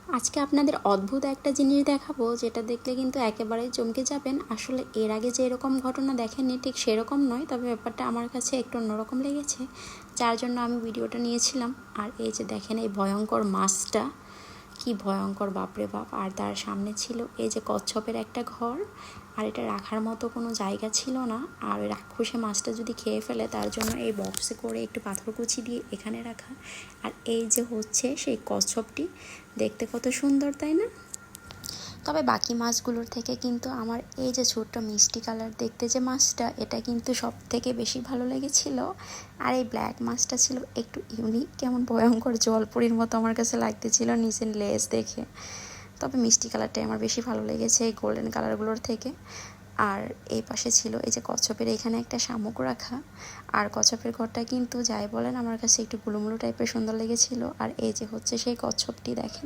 আজকে আপনাদের অদ্ভুত একটা জিনিস দেখাবো, যেটা দেখলে কিন্তু একেবারেই চমকে যাবেন। আসলে এর আগে যে এরকম ঘটনা দেখেননি ঠিক সেরকম নয়, তবে ব্যাপারটা আমার কাছে একটু অন্যরকম লেগেছে, যার জন্য আমি ভিডিওটা নিয়েছিলাম। আর এই যে দেখেন এই ভয়ঙ্কর মাছটা, কি ভয়ঙ্কর, বাপরে বাপ। আর তার সামনে ছিল এই যে কচ্ছপের একটা ঘর, আর এটা রাখার মতো কোনো জায়গা ছিল না। আর ওই রাক্ষসে মাছটা যদি খেয়ে ফেলে, তার জন্য এই বক্সে করে একটু পাথর কুচি দিয়ে এখানে রাখা। আর এই যে হচ্ছে সেই কচ্ছপটি, দেখতে কত সুন্দর তাই না? তবে বাকি মাছগুলোর থেকে কিন্তু আমার এই যে ছোট্ট মিষ্টি কালার দেখতে যে মাছটা, এটা কিন্তু সব থেকে বেশি ভালো লেগেছিল। আর এই ব্ল্যাক মাছটা ছিল একটু ইউনিক, কেমন ভয়ঙ্কর জলপরির মতো আমার কাছে লাগতেছিল নিচের লেজ দেখে। তবে মিষ্টি কালারটাই আমার বেশি ভালো লেগেছে এই গোল্ডেন কালারগুলোর থেকে। আর এই পাশে ছিল এই যে কচ্ছপের এখানে একটা শামুক রাখা। আর কচ্ছপের ঘরটা কিন্তু যাই বলেন আমার কাছে একটু গুলুমুলু টাইপের সুন্দর লেগেছিল। আর এই যে হচ্ছে সেই কচ্ছপটি, দেখেন।